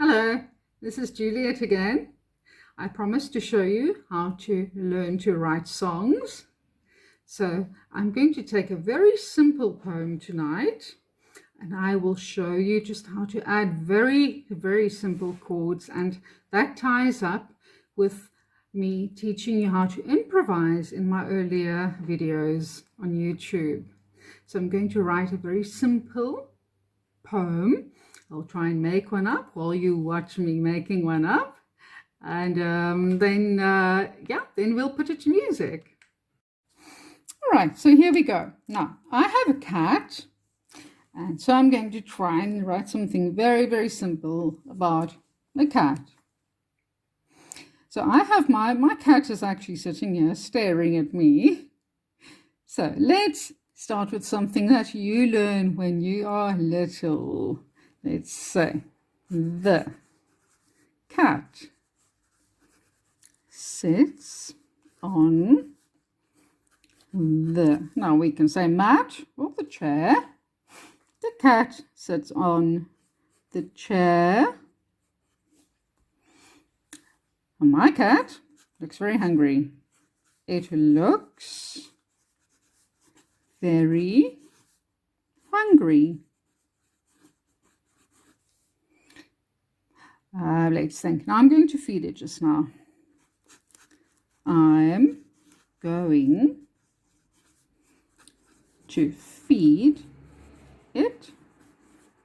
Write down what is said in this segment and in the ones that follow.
Hello, this is Juliet again. I promised to show you how to learn to write songs. So I'm going to take a very simple poem tonight and I will show you just how to add very simple chords, and that ties up with me teaching you how to improvise in my earlier videos on YouTube. So I'm going to write a very simple poem. I'll try and make one up while you watch me making one up, and then we'll put it to music. All right, so here we go. Now I have a cat, and so I'm going to try and write something very simple about a cat. So I have my cat is actually sitting here staring at me. So let's start with something that you learn when you are little. Let's say the cat sits on the, now we can say mat or the chair. The cat sits on the chair. And my cat looks very hungry. It looks very hungry. Let's think. Now I'm going to feed it just now. I'm going to feed it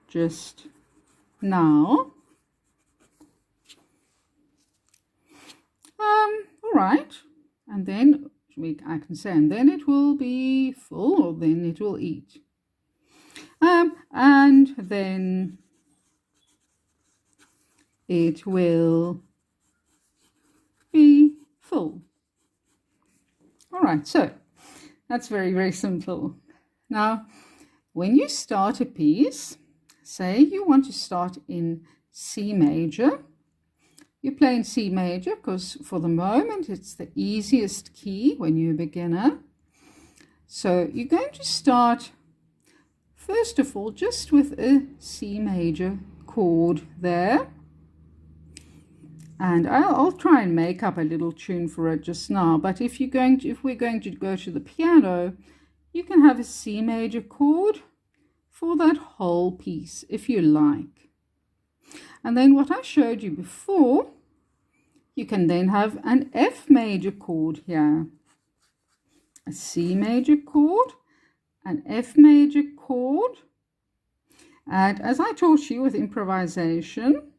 just now. All right. And then I can say, and then it will be full, or then it will eat. And then it will be full. All right, so that's very simple. Now, when you start a piece, say you want to start in C major, you play in C major because for the moment it's the easiest key when you're a beginner. So you're going to start, first of all, just with a C major chord there. And I'll try and make up a little tune for it just now. But if we're going to go to the piano, you can have a C major chord for that whole piece if you like. And then what I showed you before, you can then have an F major chord here, a C major chord, an F major chord. And as I taught you with improvisation,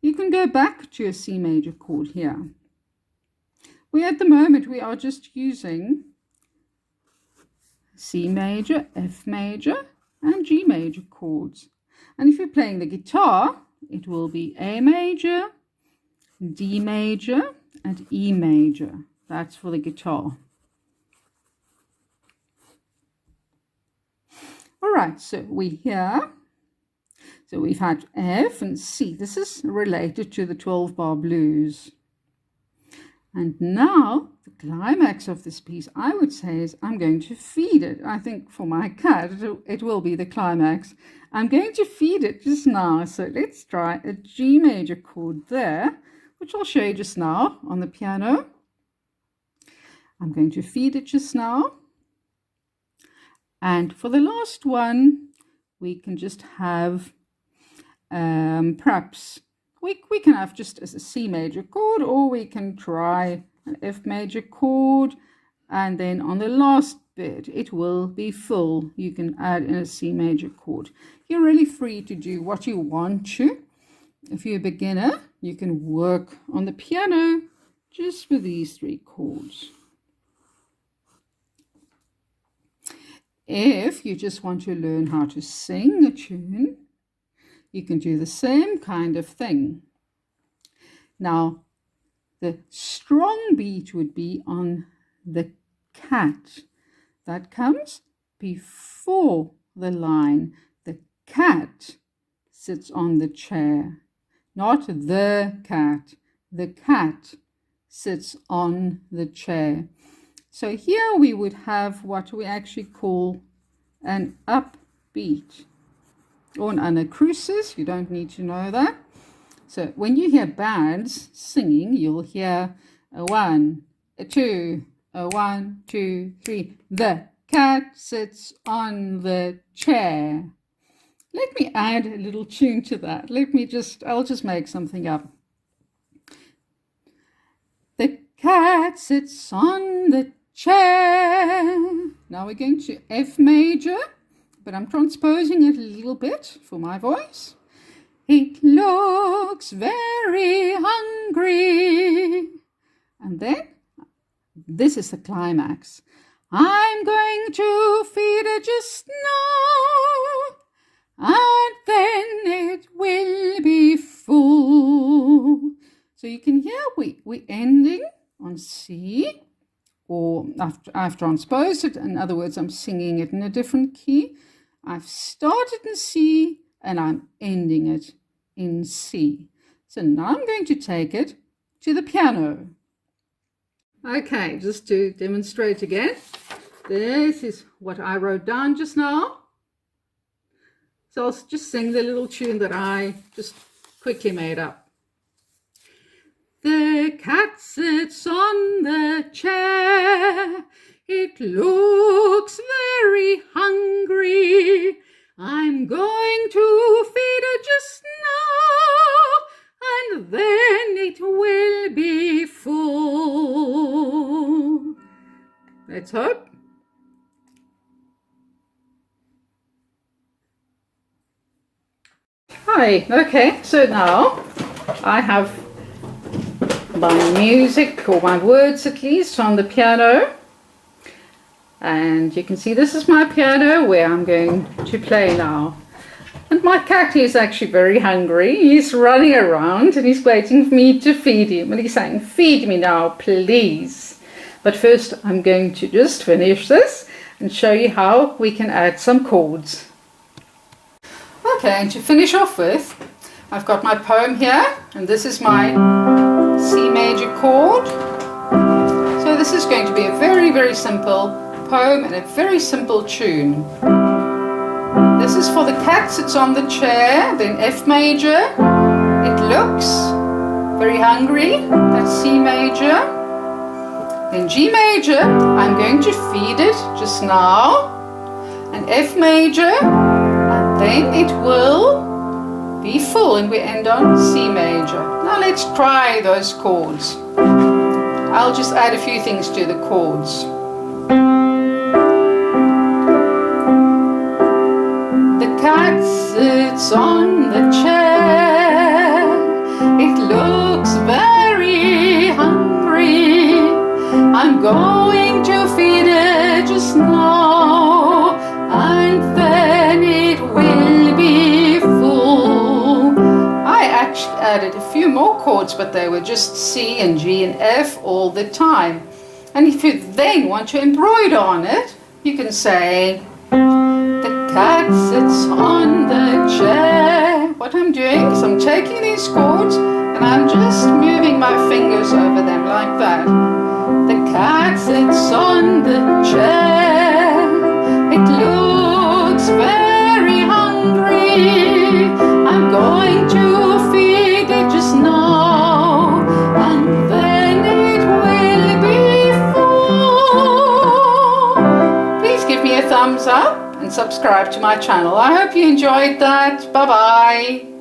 you can go back to a C major chord here. At the moment we are just using C major, F major, and G major chords. And if you're playing the guitar, it will be A major, D major, and E major. That's for the guitar. All right, so so we've had F and C. This is related to the 12-bar blues. And now the climax of this piece, I would say, is I'm going to feed it. I think for my cat, it will be the climax. I'm going to feed it just now. So let's try a G major chord there, which I'll show you just now on the piano. I'm going to feed it just now. And for the last one, we can just have, perhaps, we can have just as a C major chord, or we can try an F major chord. And then on the last bit, it will be full. You can add in a C major chord. You're really free to do what you want to. If you're a beginner, you can work on the piano just with these three chords. If you just want to learn how to sing a tune, you can do the same kind of thing. Now, the strong beat would be on the cat. That comes before the line. The cat sits on the chair, not the cat. The cat sits on the chair. So here we would have what we actually call an upbeat or an anacrusis. You don't need to know that. So when you hear birds singing, you'll hear a 1, a 2, a 1, 2, 3. The cat sits on the chair. Let me add a little tune to that. I'll just make something up. The cat sits on the chair. Now we're going to F major, but I'm transposing it a little bit for my voice. It looks very hungry. And then, this is the climax. I'm going to feed it just now, and then it will be full. So you can hear we're ending on C, or I've transposed it. In other words, I'm singing it in a different key. I've started in C, and I'm ending it in C. So now I'm going to take it to the piano. Okay, just to demonstrate again, this is what I wrote down just now. So I'll just sing the little tune that I just quickly made up. The cat sits on the chair. It looks very hungry. I'm going to feed it just now, and then it will be full. Let's hope. Hi, okay, so now I have my music, or my words at least, on the piano. And you can see this is my piano where I'm going to play now. And my cat is actually very hungry. He's running around and he's waiting for me to feed him. And he's saying, feed me now, please. But first I'm going to just finish this and show you how we can add some chords. Okay, and to finish off with, I've got my poem here. And this is my C major chord. So this is going to be a very, very simple poem and a very simple tune. This is for the cat sits on the chair, then F major, it looks very hungry, that's C major, then G major, I'm going to feed it just now, and F major, and then it will be full, and we end on C major. Now let's try those chords. I'll just add a few things to the chords. Cat sits on the chair. It looks very hungry. I'm going to feed it just now, and then it will be full. I actually added a few more chords, but they were just C and G and F all the time. And if you then want to embroider on it, you can say, the cat sits on the chair. What I'm doing is I'm taking these chords and I'm just moving my fingers over them like that. The cat sits on the chair. It looks very hungry. I'm going to feed it just now, and then it will be full. Please give me a thumbs up and subscribe to my channel. I hope you enjoyed that. Bye bye.